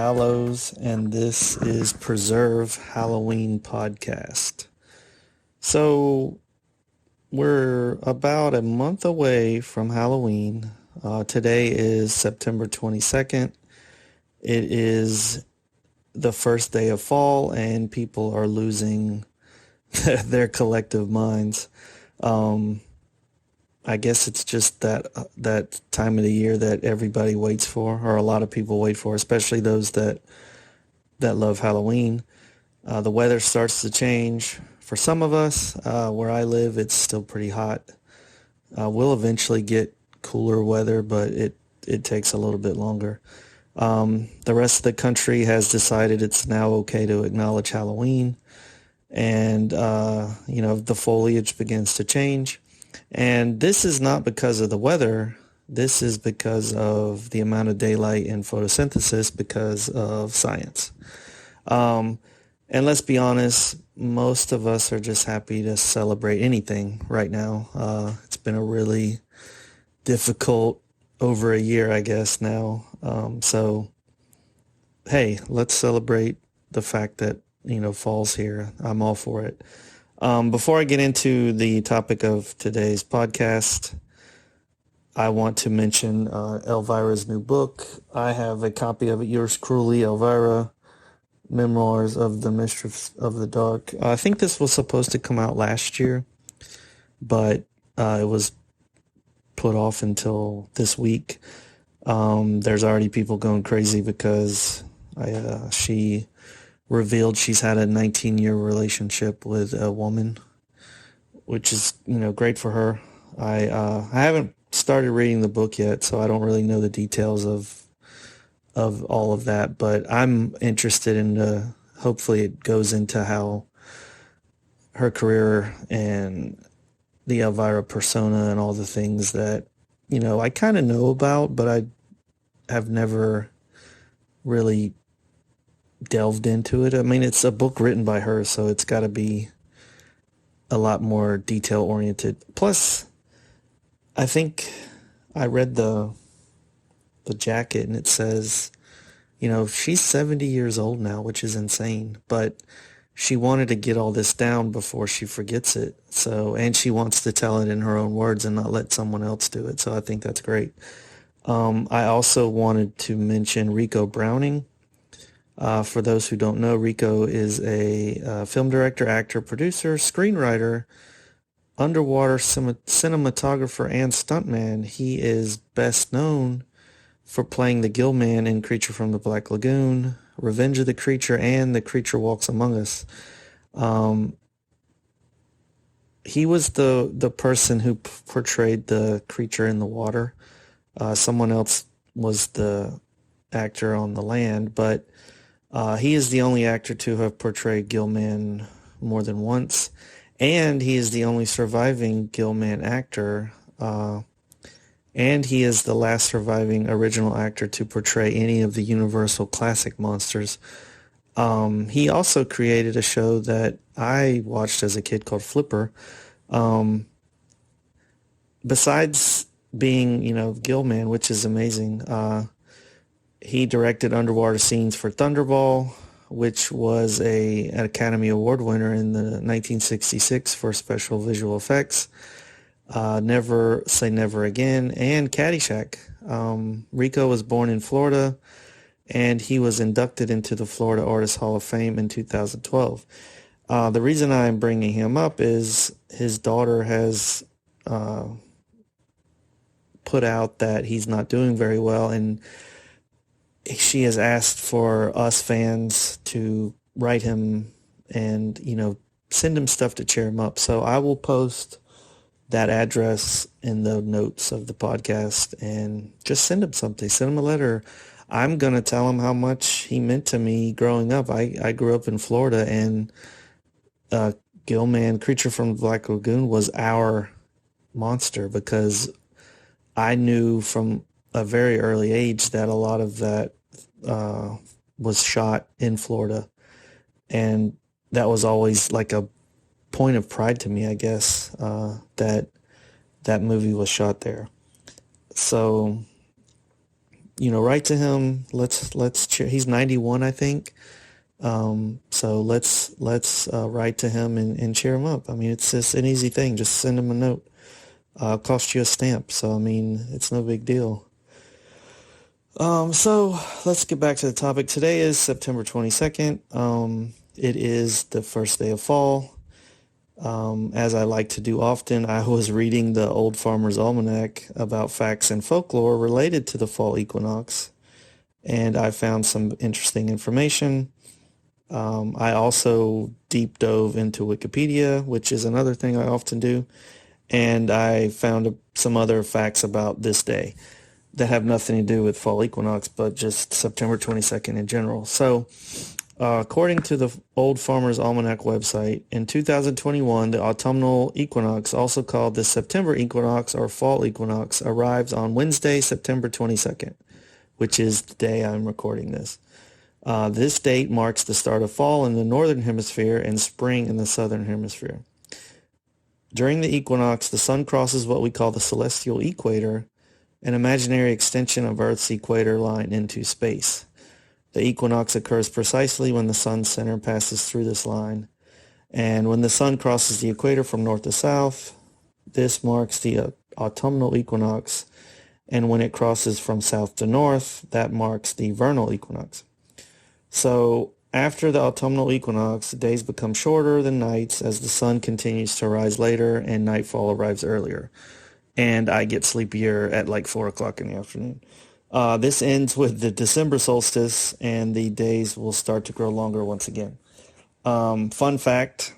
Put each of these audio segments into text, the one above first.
Hallows, and this is Preserve Halloween Podcast. So, we're about a month away from Halloween. Today is September 22nd. It is the first day of fall, and people are losing their collective minds. I guess it's just that time of the year that everybody waits for, or a lot of people wait for, especially those that love Halloween. The weather starts to change. For some of us, where I live, it's still pretty hot. We'll eventually get cooler weather, but it takes a little bit longer. The rest of the country has decided it's now okay to acknowledge Halloween, and the foliage begins to change. And this is not because of the weather. This is because of the amount of daylight and photosynthesis because of science. And let's be honest, most of us are just happy to celebrate anything right now. It's been a really difficult over a year, I guess, now. So, hey, let's celebrate the fact that, fall's here. I'm all for it. Before I get into the topic of today's podcast, I want to mention Elvira's new book. I have a copy of it, Yours Cruelly, Elvira, Memoirs of the Mistress of the Dark. I think this was supposed to come out last year, but it was put off until this week. There's already people going crazy because she revealed she's had a 19-year relationship with a woman, which is, great for her. I haven't started reading the book yet, so I don't really know the details of all of that, but I'm interested in hopefully it goes into how her career and the Elvira persona and all the things that, I kind of know about, but I have never really delved into it. I mean, it's a book written by her, so it's got to be a lot more detail oriented. Plus, I think I read the jacket and it says, she's 70 years old now, which is insane, but she wanted to get all this down before she forgets it. So, and she wants to tell it in her own words and not let someone else do it. So I think that's great. I also wanted to mention Ricou Browning. For those who don't know, Ricou is a film director, actor, producer, screenwriter, underwater cinematographer, and stuntman. He is best known for playing the Gill Man in Creature from the Black Lagoon, Revenge of the Creature, and The Creature Walks Among Us. He was the person who portrayed the creature in the water. Someone else was the actor on the land, but he is the only actor to have portrayed Gillman more than once, and he is the only surviving Gillman actor, and he is the last surviving original actor to portray any of the Universal classic monsters. He also created a show that I watched as a kid called Flipper. Besides being, Gillman, which is amazing, he directed underwater scenes for Thunderball, which was an Academy Award winner in the 1966 for special visual effects. Never Say Never Again, and Caddyshack. Ricou was born in Florida, and he was inducted into the Florida Artists Hall of Fame in 2012. The reason I'm bringing him up is his daughter has put out that he's not doing very well, and she has asked for us fans to write him and, send him stuff to cheer him up. So I will post that address in the notes of the podcast and just send him something. Send him a letter. I'm going to tell him how much he meant to me growing up. I grew up in Florida, and Gillman, Creature from the Black Lagoon, was our monster because I knew from a very early age that a lot of that was shot in Florida, and that was always like a point of pride to me, I guess, that movie was shot there. So write to him. Let's cheer. He's 91, I think. So let's write to him and cheer him up. I mean, it's just an easy thing. Just send him a note. Cost you a stamp. So, I mean, it's no big deal. So let's get back to the topic. Today is September 22nd. It is the first day of fall. As I like to do often, I was reading the Old Farmer's Almanac about facts and folklore related to the fall equinox, and I found some interesting information. I also deep dove into Wikipedia, which is another thing I often do, and I found some other facts about this day that have nothing to do with fall equinox, but just September 22nd in general. So, according to the Old Farmer's Almanac website, in 2021, the autumnal equinox, also called the September equinox or fall equinox, arrives on Wednesday, September 22nd, which is the day I'm recording this. This date marks the start of fall in the northern hemisphere and spring in the southern hemisphere. During the equinox, the sun crosses what we call the celestial equator, an imaginary extension of Earth's equator line into space. The equinox occurs precisely when the sun's center passes through this line, and when the sun crosses the equator from north to south, this marks the autumnal equinox, and when it crosses from south to north, that marks the vernal equinox. So after the autumnal equinox, days become shorter than nights as the sun continues to rise later and nightfall arrives earlier. And I get sleepier at like 4 o'clock in the afternoon. This ends with the December solstice, and the days will start to grow longer once again. Fun fact,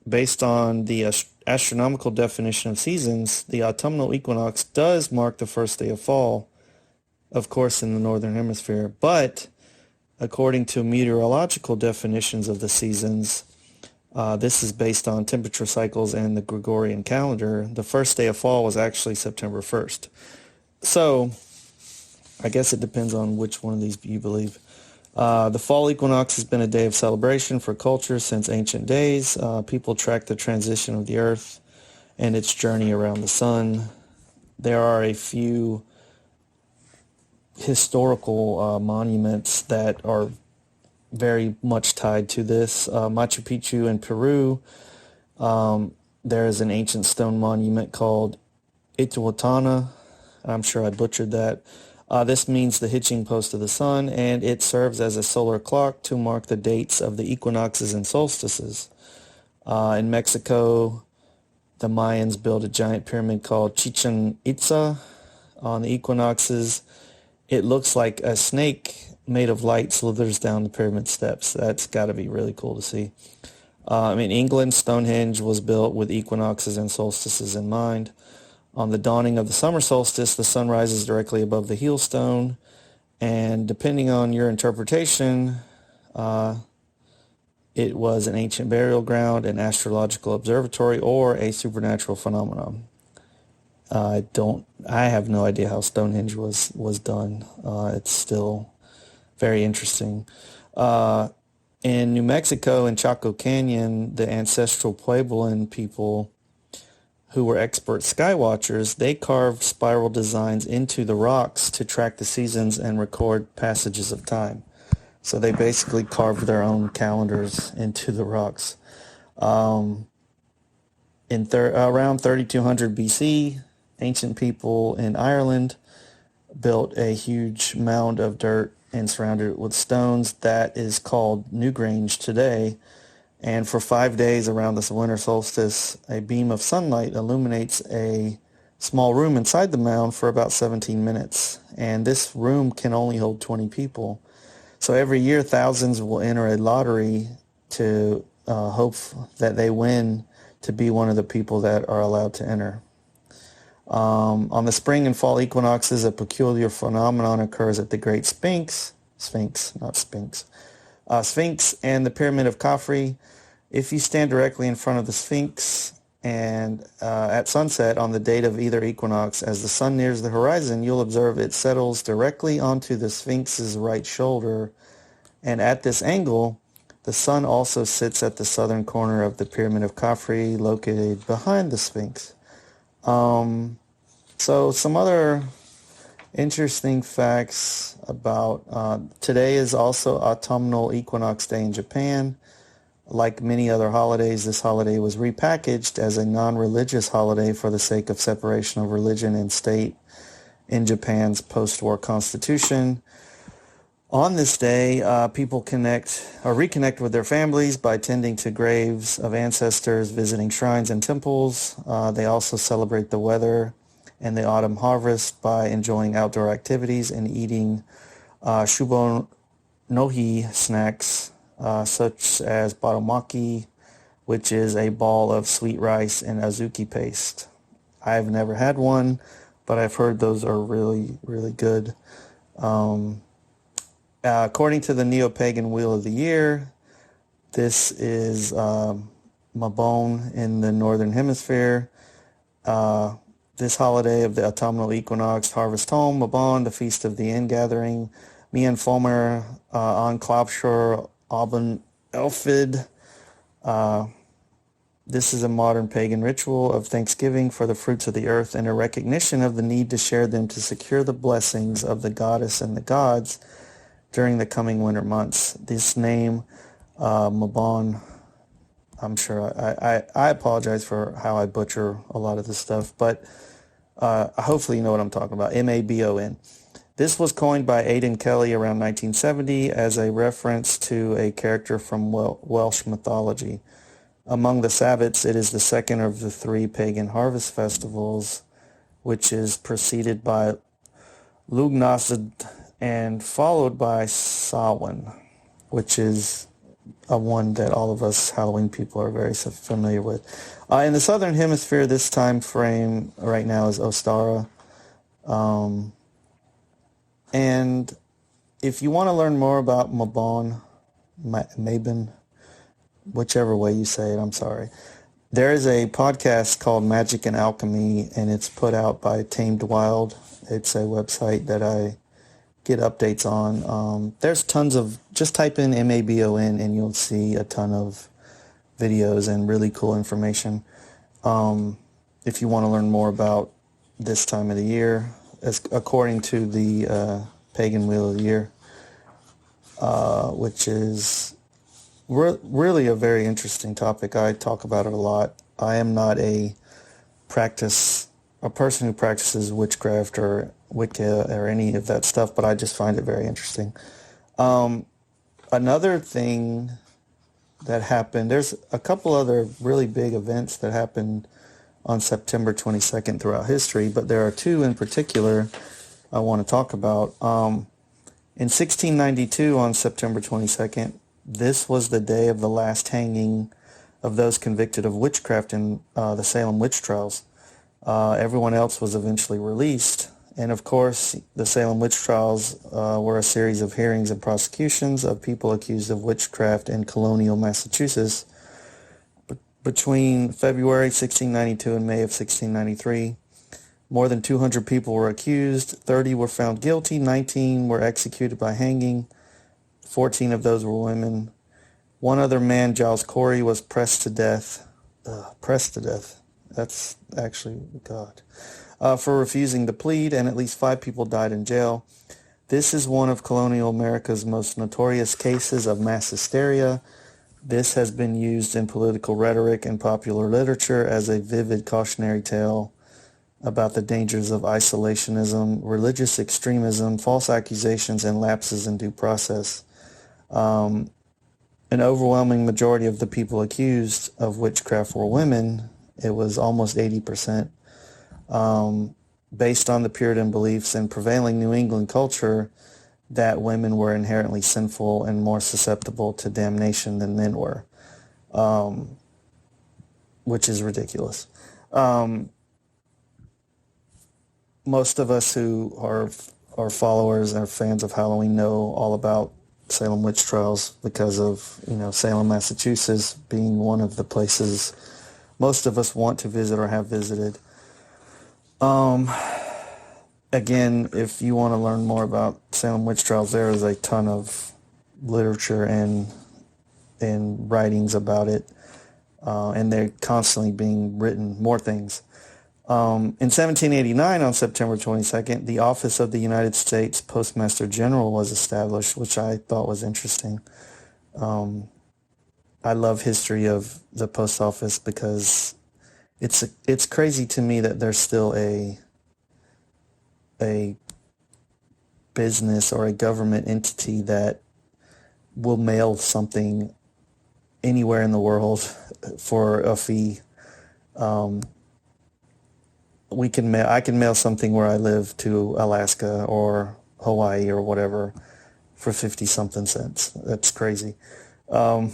based on the astronomical definition of seasons, the autumnal equinox does mark the first day of fall, of course in the northern hemisphere, but according to meteorological definitions of the seasons, this is based on temperature cycles and the Gregorian calendar, the first day of fall was actually September 1st. So, I guess it depends on which one of these you believe. The fall equinox has been a day of celebration for culture since ancient days. People track the transition of the earth and its journey around the sun. There are a few historical monuments that are very much tied to this. Machu Picchu in Peru, there is an ancient stone monument called Ituatana. I'm sure I butchered that. This means the hitching post of the sun, and it serves as a solar clock to mark the dates of the equinoxes and solstices. In Mexico, the Mayans built a giant pyramid called Chichen Itza on the equinoxes. It looks like a snake made of light slithers down the pyramid steps. That's got to be really cool to see. In England, Stonehenge was built with equinoxes and solstices in mind. On the dawning of the summer solstice, the sun rises directly above the heel stone, and depending on your interpretation, it was an ancient burial ground, an astrological observatory, or a supernatural phenomenon. I have no idea how Stonehenge was done. It's still very interesting. In New Mexico, in Chaco Canyon, the ancestral Puebloan people who were expert sky watchers, they carved spiral designs into the rocks to track the seasons and record passages of time. So they basically carved their own calendars into the rocks. Around 3200 BC, ancient people in Ireland built a huge mound of dirt and surrounded it with stones that is called Newgrange today. And for 5 days around the winter solstice, a beam of sunlight illuminates a small room inside the mound for about 17 minutes. And this room can only hold 20 people. So every year, thousands will enter a lottery to hope that they win to be one of the people that are allowed to enter. On the spring and fall equinoxes, a peculiar phenomenon occurs at the Great Sphinx and the Pyramid of Khafre. If you stand directly in front of the Sphinx and at sunset on the date of either equinox, as the sun nears the horizon, you'll observe it settles directly onto the Sphinx's right shoulder, and at this angle, the sun also sits at the southern corner of the Pyramid of Khafre, located behind the Sphinx. So some other Interesting facts about today is also autumnal equinox day in Japan. Like many other holidays, this holiday was repackaged as a non-religious holiday for the sake of separation of religion and state in Japan's post-war constitution. On this day, people reconnect with their families by tending to graves of ancestors, visiting shrines and temples. They also celebrate the weather and the autumn harvest by enjoying outdoor activities and eating shubo nohi snacks such as batomaki, which is a ball of sweet rice and azuki paste. I've never had one, but I've heard those are really, really good. According to the Neo-Pagan Wheel of the Year, this is Mabon in the Northern Hemisphere. This holiday of the autumnal equinox, harvest home, Mabon, the feast of the ingathering, Mian Fomer, on Klopshur, Aben Elfid. This is a modern pagan ritual of thanksgiving for the fruits of the earth and a recognition of the need to share them to secure the blessings of the goddess and the gods during the coming winter months. This name, Mabon, I'm sure I apologize for how I butcher a lot of this stuff, but hopefully you know what I'm talking about. Mabon. This was coined by Aidan Kelly around 1970 as a reference to a character from Welsh mythology. Among the Sabbats, it is the second of the three pagan harvest festivals, which is preceded by Lughnasadh and followed by Samhain, which is a one that all of us Halloween people are very familiar with. In the Southern Hemisphere, this time frame right now is Ostara. And if you want to learn more about Mabon, whichever way you say it, I'm sorry. There is a podcast called Magic and Alchemy, and it's put out by Tamed Wild. It's a website that I get updates on. There's tons of, just type in Mabon and you'll see a ton of videos and really cool information. If you want to learn more about this time of the year, according to the Pagan Wheel of the Year, which is really a very interesting topic. I talk about it a lot. I am not a person who practices witchcraft or Wicca or any of that stuff, but I just find it very interesting. Another thing that happened, there's a couple other really big events that happened on September 22nd throughout history, but there are two in particular I want to talk about. In 1692, on September 22nd, this was the day of the last hanging of those convicted of witchcraft in the Salem Witch Trials. Everyone else was eventually released. And of course, the Salem Witch Trials were a series of hearings and prosecutions of people accused of witchcraft in colonial Massachusetts between February 1692 and May of 1693. More than 200 people were accused, 30 were found guilty, 19 were executed by hanging, 14 of those were women. One other man, Giles Corey, was pressed to death. Pressed to death. That's actually God. For refusing to plead, and at least 5 people died in jail. This is one of colonial America's most notorious cases of mass hysteria. This has been used in political rhetoric and popular literature as a vivid cautionary tale about the dangers of isolationism, religious extremism, false accusations, and lapses in due process. An overwhelming majority of the people accused of witchcraft were women. It was almost 80%. Based on the Puritan beliefs and prevailing New England culture that women were inherently sinful and more susceptible to damnation than men were, which is ridiculous. Most of us who are followers and fans of Halloween know all about Salem Witch Trials because of, Salem, Massachusetts being one of the places most of us want to visit or have visited. Again, if you want to learn more about Salem Witch Trials, there is a ton of literature and writings about it, and they're constantly being written more things. In 1789, on September 22nd, the Office of the United States Postmaster General was established, which I thought was interesting. I love history of the post office because it's crazy to me that there's still a business or a government entity that will mail something anywhere in the world for a fee. I can mail something where I live to Alaska or Hawaii or whatever for 50 something cents. That's crazy. And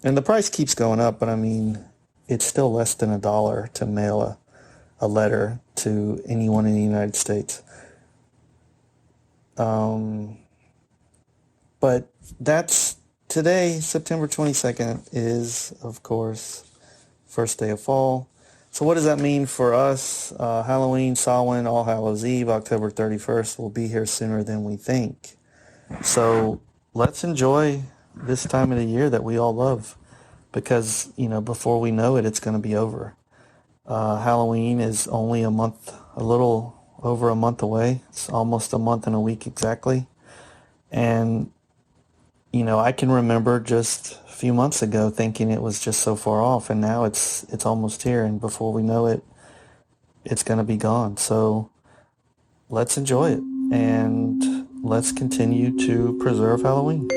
the price keeps going up, but I mean, it's still less than $1 to mail a letter to anyone in the United States. But that's today, September 22nd, is, of course, first day of fall. So what does that mean for us? Halloween, Samhain, All Hallows Eve, October 31st will be here sooner than we think. So let's enjoy this time of the year that we all love because, before we know it, it's going to be over. Halloween is only a little over a month away. It's almost a month and a week exactly. And, I can remember just a few months ago thinking it was just so far off, and now it's almost here, and before we know it, it's going to be gone. So let's enjoy it, and let's continue to preserve Halloween.